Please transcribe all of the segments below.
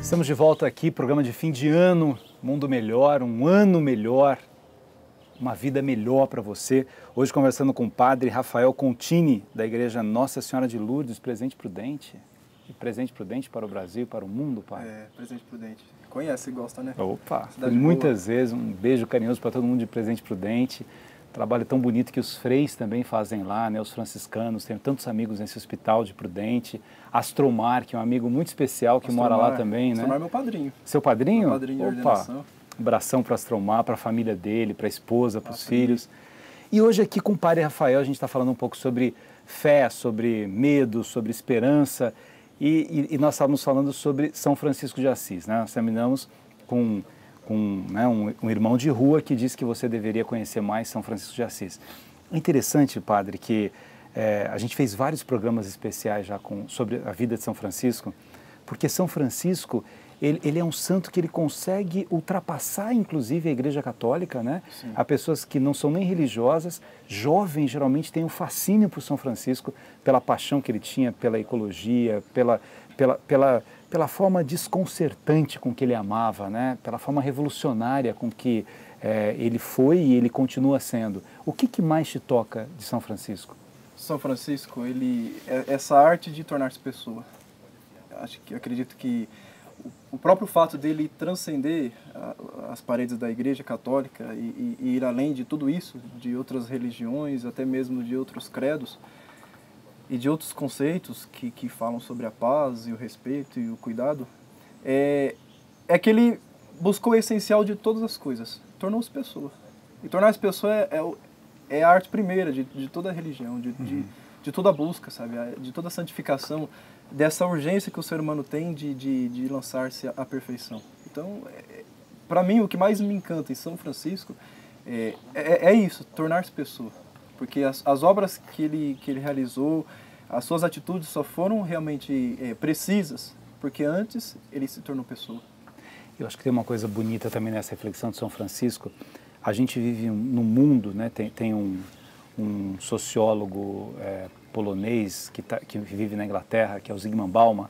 Estamos de volta aqui, programa de fim de ano, mundo melhor, um ano melhor, uma vida melhor para você. Hoje conversando com o padre Rafael Contini, da Igreja Nossa Senhora de Lourdes, Presidente Prudente. E Presente Prudente para o Brasil e para o mundo, padre. É, Presidente Prudente. Conhece e gosta, né? Opa, Cidade muitas vezes, um beijo carinhoso para todo mundo de Presente Prudente. Trabalho tão bonito que os freis também fazem lá, né? Os franciscanos, tenho tantos amigos nesse hospital de Prudente. Astromar, que é um amigo muito especial que mora lá também, né? Astromar é meu padrinho. Seu padrinho? Meu padrinho de ordenação. Abração para Astromar, para a família dele, para a esposa, para os filhos. E hoje aqui com o padre Rafael a gente está falando um pouco sobre fé, sobre medo, sobre esperança. E nós estávamos falando sobre São Francisco de Assis, né? Nós terminamos com né, um irmão de rua que disse que você deveria conhecer mais São Francisco de Assis. É interessante, padre, que a gente fez vários programas especiais já sobre a vida de São Francisco, porque São Francisco, ele é um santo que ele consegue ultrapassar, inclusive, a Igreja Católica, né? Sim. Há pessoas que não são nem religiosas, jovens geralmente têm um fascínio por São Francisco, pela paixão que ele tinha pela ecologia, pela forma desconcertante com que ele amava, né? Pela forma revolucionária com que ele foi e ele continua sendo. O que mais te toca de São Francisco? São Francisco, essa arte de tornar-se pessoa. Acredito que o próprio fato dele transcender as paredes da Igreja Católica e ir além de tudo isso, de outras religiões, até mesmo de outros credos e de outros conceitos que falam sobre a paz e o respeito e o cuidado, é que ele buscou o essencial de todas as coisas, tornou-se pessoa. E tornar-se pessoa é a arte primeira de toda a religião, de toda a busca, sabe? De toda a santificação, dessa urgência que o ser humano tem de lançar-se à perfeição. Então, para mim, o que mais me encanta em São Francisco é isso, tornar-se pessoa. Porque as obras que ele realizou, as suas atitudes só foram realmente precisas, porque antes ele se tornou pessoa. Eu acho que tem uma coisa bonita também nessa reflexão de São Francisco. A gente vive num mundo, né? Tem um sociólogo polonês que vive na Inglaterra, que é o Zygmunt Bauman,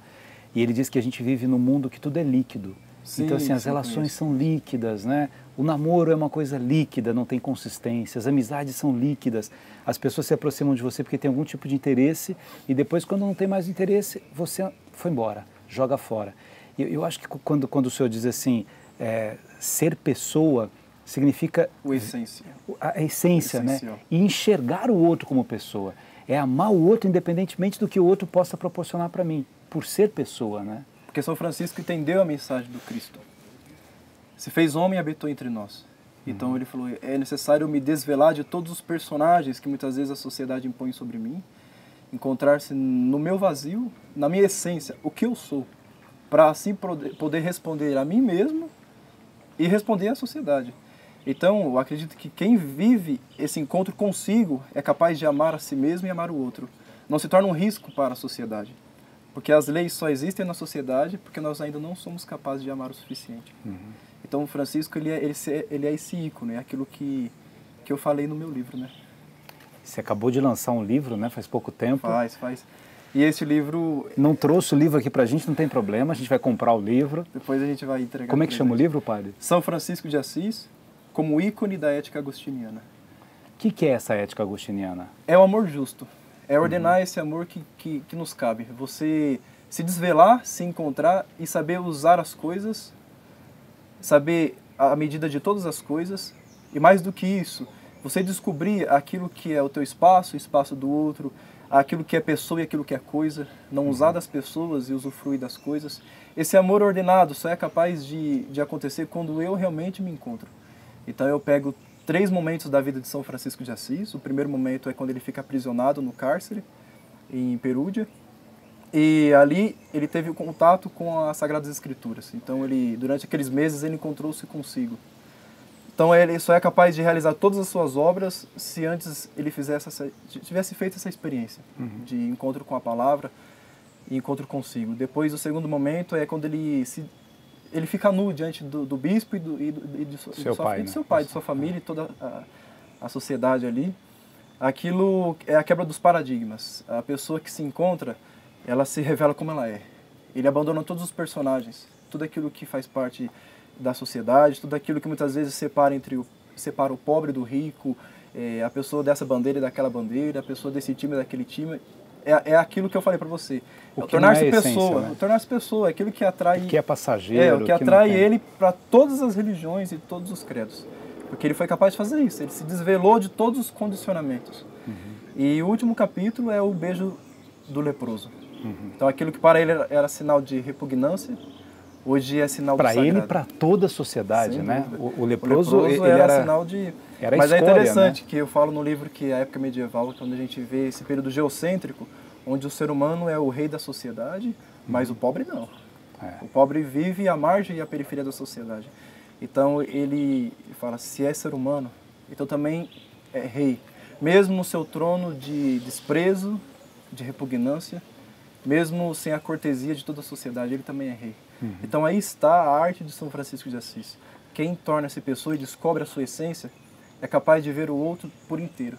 e ele diz que a gente vive num mundo que tudo é líquido. Sim, então, assim, as relações são líquidas, né? O namoro é uma coisa líquida, não tem consistência, as amizades são líquidas, as pessoas se aproximam de você porque tem algum tipo de interesse e depois, quando não tem mais interesse, você foi embora, joga fora. Eu acho que quando o senhor diz assim, ser pessoa significa a essência, né? E enxergar o outro como pessoa. É amar o outro independentemente do que o outro possa proporcionar para mim, por ser pessoa, né? Porque São Francisco entendeu a mensagem do Cristo. Se fez homem e habitou entre nós. Então ele falou, é necessário me desvelar de todos os personagens que muitas vezes a sociedade impõe sobre mim, encontrar-se no meu vazio, na minha essência, o que eu sou, para assim poder responder a mim mesmo e responder à sociedade. Então, eu acredito que quem vive esse encontro consigo é capaz de amar a si mesmo e amar o outro. Não se torna um risco para a sociedade. Porque as leis só existem na sociedade porque nós ainda não somos capazes de amar o suficiente. Então, o Francisco, ele é esse ícone, é aquilo que eu falei no meu livro, né? Você acabou de lançar um livro, né? Faz pouco tempo. Faz. E esse livro... Não trouxe o livro aqui pra gente, não tem problema, a gente vai comprar o livro. Depois a gente vai entregar. Como é que chama o livro, padre? São Francisco de Assis, como ícone da ética agostiniana. O que é essa ética agostiniana? É o amor justo. É ordenar esse amor que nos cabe. Você se desvelar, se encontrar e saber usar as coisas, saber a medida de todas as coisas. E mais do que isso, você descobrir aquilo que é o teu espaço, o espaço do outro, aquilo que é pessoa e aquilo que é coisa. Não usar das pessoas e usufruir das coisas. Esse amor ordenado só é capaz de acontecer quando eu realmente me encontro. Então eu pego 3 momentos da vida de São Francisco de Assis. O primeiro momento é quando ele fica aprisionado no cárcere, em Perúdia. E ali ele teve contato com as Sagradas Escrituras. Então durante aqueles meses ele encontrou-se consigo. Então ele só é capaz de realizar todas as suas obras se antes ele tivesse feito essa experiência de encontro com a palavra e encontro consigo. Depois o segundo momento é quando ele fica nu diante do bispo e do seu pai, de sua família e toda a sociedade ali. Aquilo é a quebra dos paradigmas. A pessoa que se encontra, ela se revela como ela é. Ele abandona todos os personagens tudo aquilo que faz parte da sociedade, tudo aquilo que muitas vezes separa o pobre do rico, a pessoa dessa bandeira e daquela bandeira, a pessoa desse time e daquele time. É aquilo que eu falei para você. Tornar-se pessoa, né? Tornar-se pessoa, é aquilo que atrai... O que é passageiro. O que atrai ele para todas as religiões e todos os credos. Porque ele foi capaz de fazer isso, ele se desvelou de todos os condicionamentos. E o último capítulo é o beijo do leproso. Então aquilo que para ele era sinal de repugnância, hoje é sinal do sagrado. Para ele e para toda a sociedade, sem né? dúvida. O leproso ele era sinal de... Era Mas escória, é interessante, né? que eu falo no livro que a época medieval, quando a gente vê esse período geocêntrico, onde o ser humano é o rei da sociedade, mas o pobre não. O pobre vive à margem e à periferia da sociedade. Então ele fala, se é ser humano, então também é rei. Mesmo no seu trono de desprezo, de repugnância, mesmo sem a cortesia de toda a sociedade, ele também é rei. Então aí está a arte de São Francisco de Assis. Quem torna-se pessoa e descobre a sua essência é capaz de ver o outro por inteiro.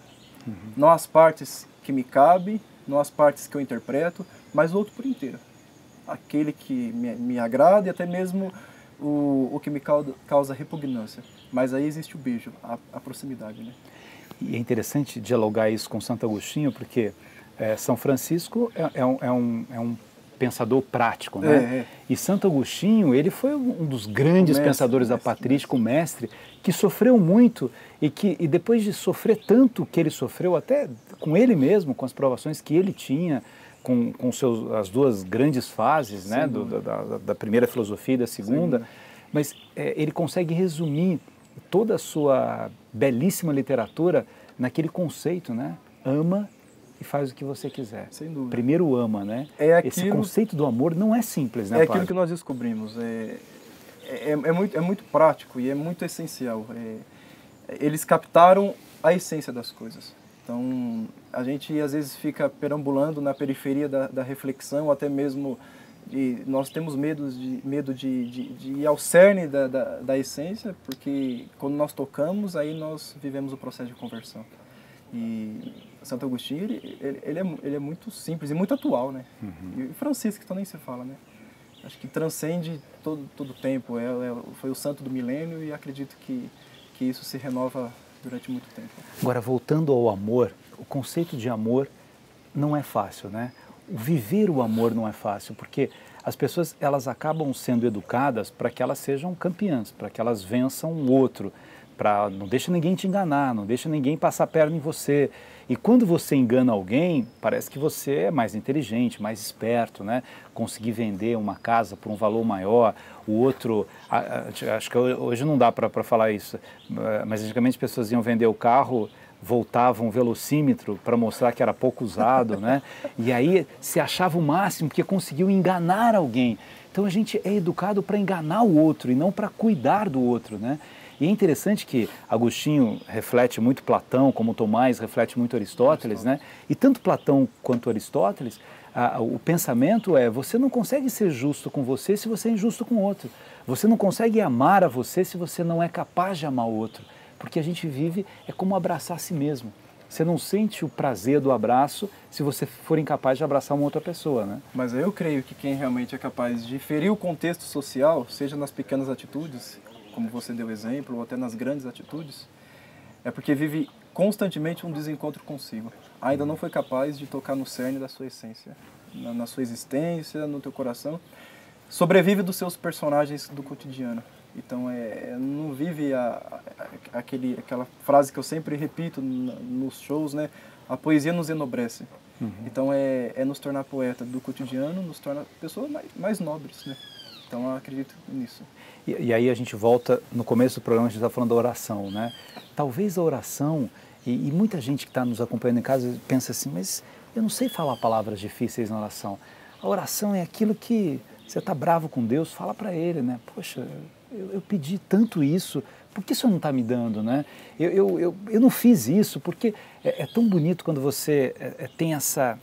Não as partes que me cabem, não as partes que eu interpreto, mas o outro por inteiro. Aquele que me agrada e até mesmo o que me causa repugnância. Mas aí existe o beijo, a proximidade, né? E é interessante dialogar isso com Santo Agostinho, porque São Francisco é um pensador prático, né? E Santo Agostinho, ele foi um dos grandes pensadores da patrística, o mestre, que sofreu muito e depois de sofrer tanto que ele sofreu, até com ele mesmo, com as provações que ele tinha, com as duas grandes fases, né? Da primeira filosofia e da segunda, mas ele consegue resumir toda a sua belíssima literatura naquele conceito, né? Ama e faz o que você quiser. Sem dúvida. Primeiro ama, né? Esse conceito do amor não é simples, né, padre? É aquilo que nós descobrimos. É muito prático e é muito essencial. Eles captaram a essência das coisas. Então, a gente às vezes fica perambulando na periferia da reflexão, ou até mesmo nós temos medo de ir ao cerne da essência, porque quando nós tocamos, aí nós vivemos o processo de conversão. E Santo Agostinho, ele é muito simples e muito atual, né? E Francisco, então nem se fala, né? Acho que transcende todo o tempo, foi o santo do milênio e acredito que isso se renova durante muito tempo. Agora, voltando ao amor, o conceito de amor não é fácil, né? Viver o amor não é fácil, porque as pessoas elas acabam sendo educadas para que elas sejam campeãs, para que elas vençam o outro, não deixa ninguém te enganar, não deixa ninguém passar a perna em você. E quando você engana alguém, parece que você é mais inteligente, mais esperto, né? Conseguir vender uma casa por um valor maior, o outro... Acho que hoje não dá para falar isso, mas antigamente as pessoas iam vender o carro, voltavam um velocímetro para mostrar que era pouco usado, né? E aí se achava o máximo porque conseguiu enganar alguém. Então a gente é educado para enganar o outro e não para cuidar do outro, né? E é interessante que Agostinho reflete muito Platão, como Tomás reflete muito Aristóteles, né? E tanto Platão quanto Aristóteles, o pensamento você não consegue ser justo com você se você é injusto com o outro. Você não consegue amar a você se você não é capaz de amar o outro. Porque a gente vive, é como abraçar a si mesmo. Você não sente o prazer do abraço se você for incapaz de abraçar uma outra pessoa, né? Mas eu creio que quem realmente é capaz de ferir o contexto social, seja nas pequenas atitudes, como você deu exemplo, ou até nas grandes atitudes, é porque vive constantemente um desencontro consigo. Ainda não foi capaz de tocar no cerne da sua essência, na sua existência, no teu coração. Sobrevive dos seus personagens do cotidiano. Então, não vive aquela frase que eu sempre repito nos shows, né? A poesia nos enobrece. Então, é nos tornar poeta do cotidiano, nos torna pessoas mais nobres, né? Então, eu acredito nisso. E aí a gente volta, no começo do programa a gente está falando da oração, né? Talvez a oração, e muita gente que está nos acompanhando em casa pensa assim, mas eu não sei falar palavras difíceis na oração. A oração é aquilo que você está bravo com Deus, fala para Ele, né? Poxa, eu pedi tanto isso, por que o Senhor não está me dando, né? Eu não fiz isso, porque é tão bonito quando você tem essa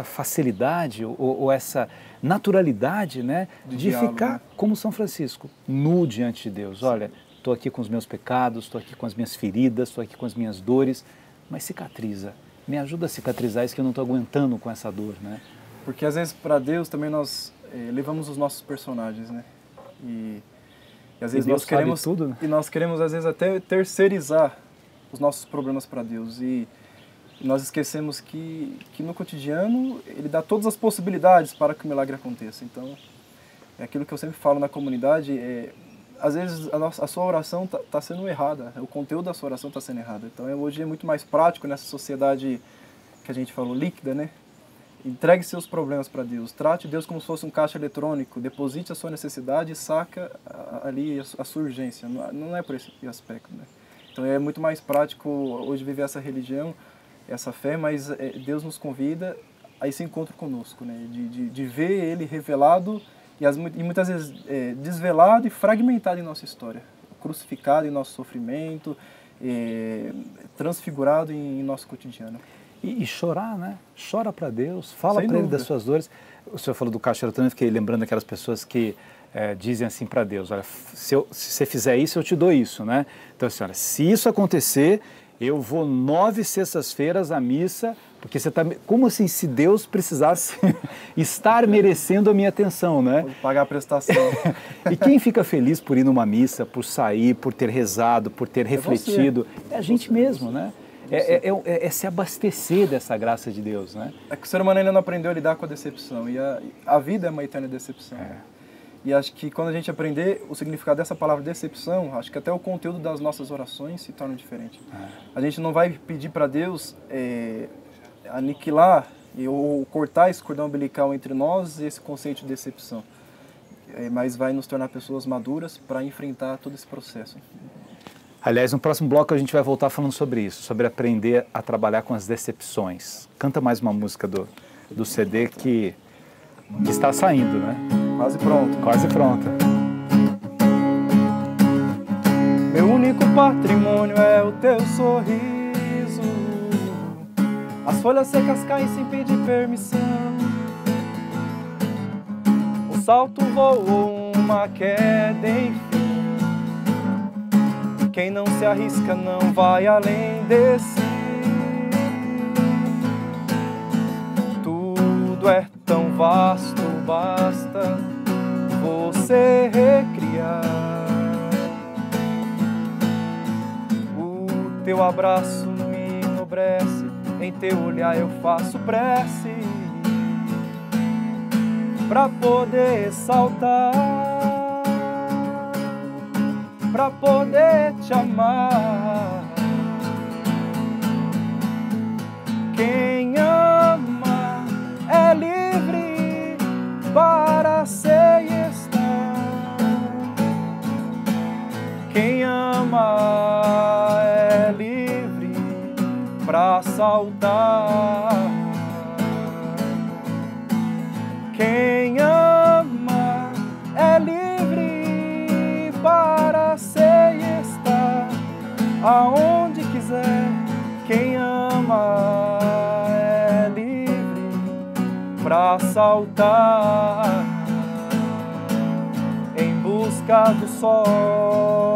facilidade ou essa naturalidade, né, de diálogo, ficar né? como São Francisco, nu diante de Deus. Olha, estou aqui com os meus pecados, estou aqui com as minhas feridas, estou aqui com as minhas dores, mas cicatriza. Me ajuda a cicatrizar isso que eu não estou aguentando com essa dor, né? Porque às vezes para Deus também nós levamos os nossos personagens, né? E às vezes Deus nós queremos sabe tudo, né? e nós queremos às vezes até terceirizar os nossos problemas para Deus e nós esquecemos que no cotidiano Ele dá todas as possibilidades para que o milagre aconteça. Então, é aquilo que eu sempre falo na comunidade, às vezes a sua oração tá sendo errada, o conteúdo da sua oração está sendo errado. Então, hoje é muito mais prático nessa sociedade que a gente falou, líquida, né? Entregue seus problemas para Deus, trate Deus como se fosse um caixa eletrônico, deposite a sua necessidade e saca ali a sua urgência. Não é por esse aspecto, né? Então, é muito mais prático hoje viver essa religião, essa fé, mas Deus nos convida a esse encontro conosco, né? De ver Ele revelado e muitas vezes desvelado e fragmentado em nossa história, crucificado em nosso sofrimento, transfigurado em nosso cotidiano. E chorar, né? Chora para Deus, fala para Ele das suas dores. O senhor falou do caixa eletrônico, eu fiquei lembrando daquelas pessoas que dizem assim para Deus, olha, se você fizer isso, eu te dou isso, né? Então, assim, olha, se isso acontecer, eu vou 9 sextas-feiras à missa, porque você está... Como assim, se Deus precisasse estar merecendo a minha atenção, né? Pode pagar a prestação. E quem fica feliz por ir numa missa, por sair, por ter rezado, por ter refletido, é a gente mesmo, né? É se abastecer dessa graça de Deus, né? É que o ser humano ainda não aprendeu a lidar com a decepção, e a vida é uma eterna decepção. E acho que quando a gente aprender o significado dessa palavra decepção, acho que até o conteúdo das nossas orações se torna diferente. A gente não vai pedir para Deus aniquilar ou cortar esse cordão umbilical entre nós e esse conceito de decepção, mas vai nos tornar pessoas maduras para enfrentar todo esse processo. Aliás, no próximo bloco a gente vai voltar falando sobre isso, sobre aprender a trabalhar com as decepções. Canta mais uma música do CD que está saindo, né? Quase pronto. Quase pronta. Meu único patrimônio é o teu sorriso. As folhas secas caem sem pedir permissão. O salto voou, uma queda, enfim. Quem não se arrisca não vai além desse. Tudo é tão vasto, basta você recriar. O teu abraço me enobrece, em teu olhar eu faço prece pra poder saltar, pra poder te amar. Quem ama é livre para ser e estar. Quem ama é livre para saltar. Quem ama é livre para ser e estar aonde quiser. Quem ama é livre para saltar em busca do sol.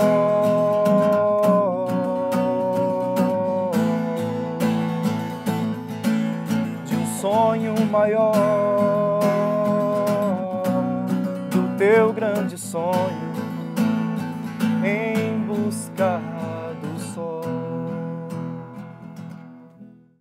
De um sonho maior, do teu grande sonho.